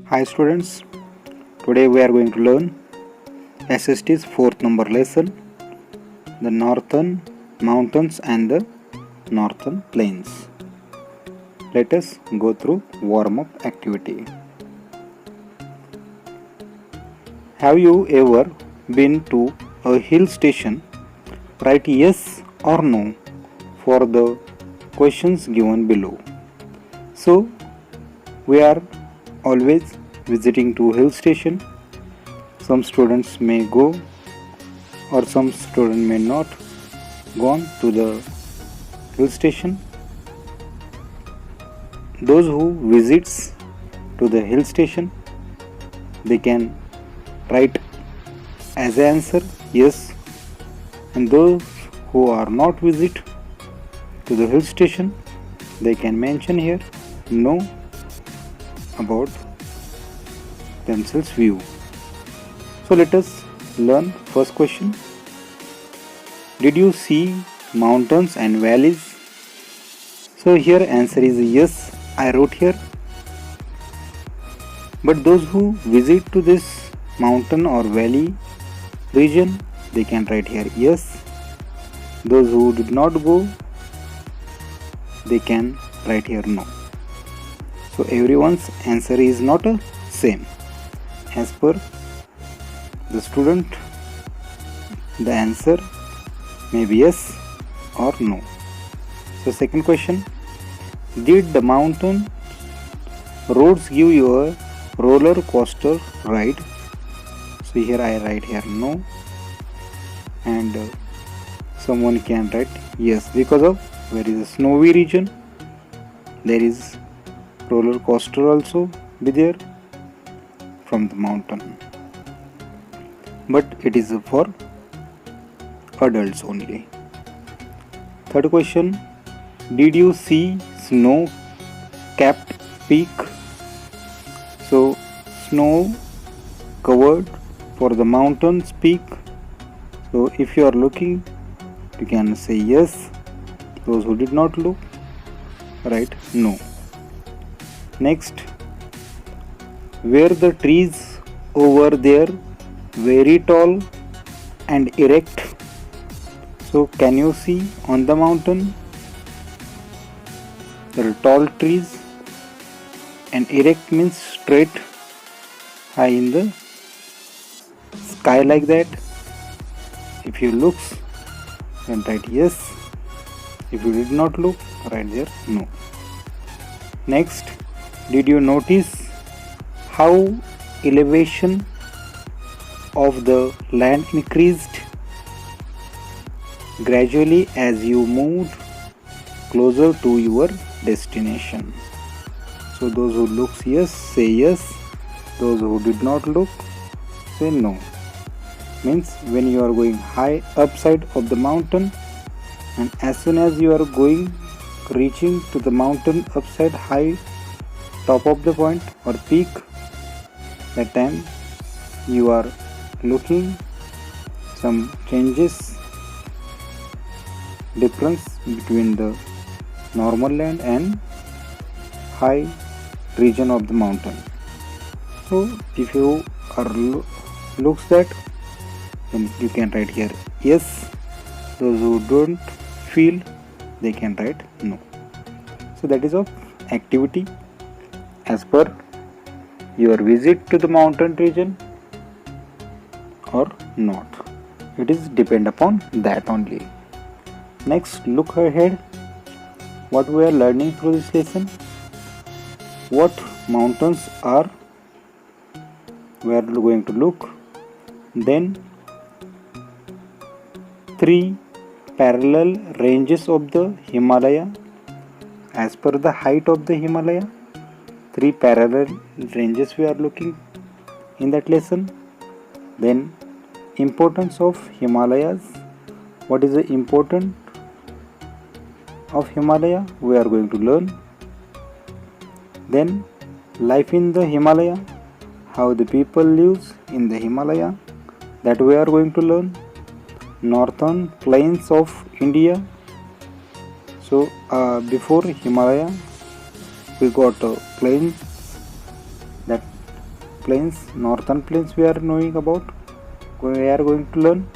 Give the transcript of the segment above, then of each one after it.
Hi students, today we are going to learn SST's 4th number lesson, the Northern Mountains and the Northern Plains. Let us go through warm-up activity. Have you ever been to a hill station? Write yes or no for the questions given below. So, we are always visiting to hill station. Some students may go or some student may not gone to the hill station. Those who visits to the hill station, they can write as an answer yes, and those who are not visit to the hill station, they can mention here no about themselves view. So let us learn first question. Did you see mountains and valleys? So here answer is yes, I wrote here. But those who visit to this mountain or valley region, they can write here yes. Those who did not go, they can write here no. So everyone's answer is not a same. As per the student, the answer may be yes or no. So second question, did the mountain roads give you a roller coaster ride? So here I write here no, and someone can write yes, because of where is a snowy region, there is roller coaster also be there from the mountain, but it is for adults only. Third question, did you see snow capped peak? So snow covered for the mountain's peak. So if you are looking, you can say yes. Those who did not look, write no. Next, were the trees over there very tall and erect? So can you see on the mountain there are tall trees, and erect means straight high in the sky like that. If you look, then write yes. If you did not look, write there no. Next, did you notice how elevation of the land increased gradually as you moved closer to your destination? So those who looks yes, say yes. Those who did not look, say no. Means when you are going high upside of the mountain, and as soon as you are reaching to the mountain upside high top of the point or peak, that time you are looking some changes, difference between the normal land and high region of the mountain. So if you are looks that, then you can write here yes. Those who don't feel, they can write no. So that is of activity as per your visit to the mountain region or not. It is depend upon that only. Next, look ahead what we are learning through this lesson. What mountains are we are going to look. Then 3 parallel ranges of the Himalaya. As per the height of the Himalaya, 3 parallel ranges we are looking in that lesson. Then importance of Himalayas. What is the importance of Himalaya? We are going to learn. Then life in the Himalaya, how the people lives in the Himalaya, that we are going to learn. Northern plains of India. So before Himalaya, we got plains that plains, northern plains we are knowing about, we are going to learn.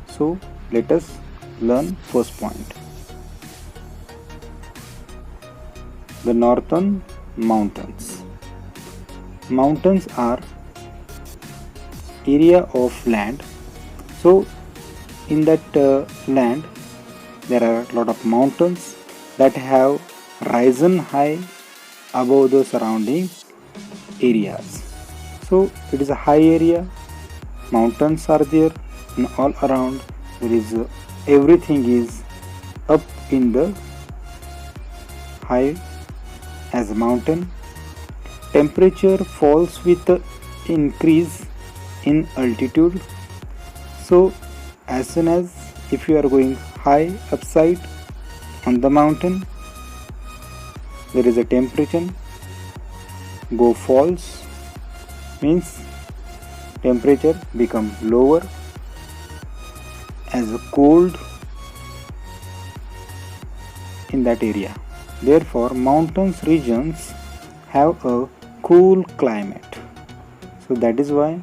So let us learn first point. The northern mountains. Mountains are area of land. So in that land there are a lot of mountains that have risen high above the surrounding areas. So it is a high area, mountains are there, and all around there is everything is up in the high as a mountain. Temperature falls with the increase in altitude. So as soon as if you are going high upside on the mountain, there is a temperature go falls, means temperature become lower as a cold in that area. Therefore mountains regions have a cool climate. So that is why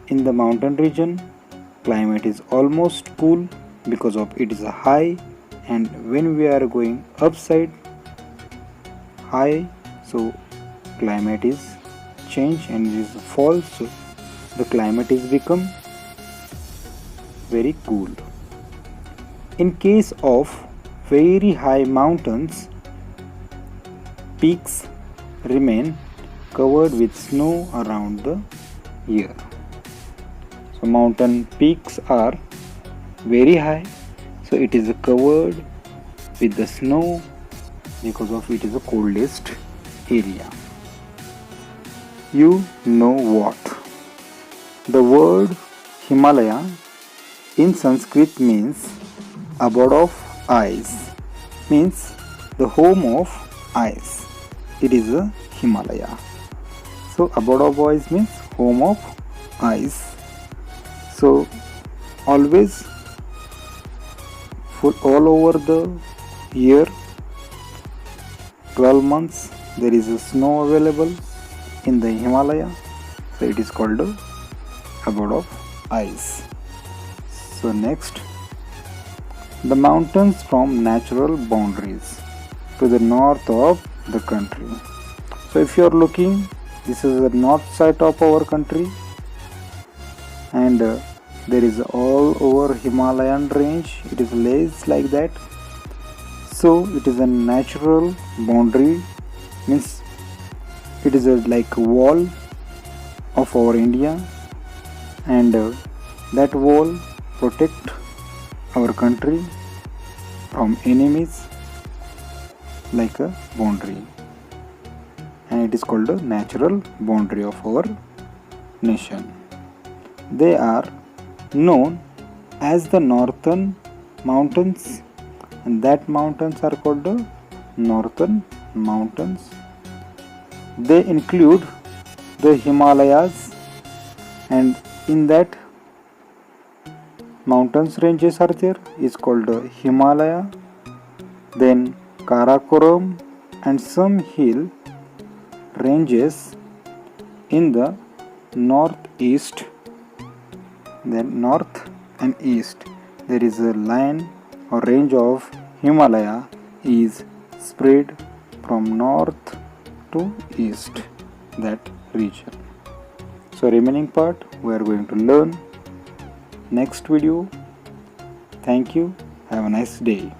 in the mountain region climate is almost cool, because of it is a high, and when we are going upside high, so climate is change and it is false, so the climate is become very cool. In case of very high mountains, peaks remain covered with snow around the year. So mountain peaks are very high, so it is covered with the snow because of it is the coldest area. You know what? The word Himalaya in Sanskrit means abode of ice, means the home of ice. It is a Himalaya. So abode of ice means home of ice. So always for all over the year, 12 months there is a snow available in the Himalaya. So it is called a abode of ice. So next, the mountains form natural boundaries to the north of the country. So if you are looking, this is the north side of our country, and there is all over Himalayan range, it is lays like that. So it is a natural boundary, means it is like a wall of our India, and that wall protect our country from enemies like a boundary, and it is called a natural boundary of our nation. They are known as the northern mountains, and that mountains are called the northern mountains. They include the Himalayas, and in that mountains ranges are there, is called the Himalaya, then Karakoram, and some hill ranges in the northeast. Then north and east there is a line or range of Himalaya is spread from north to east, that region. So remaining part we are going to learn next video. Thank you. Have a nice day.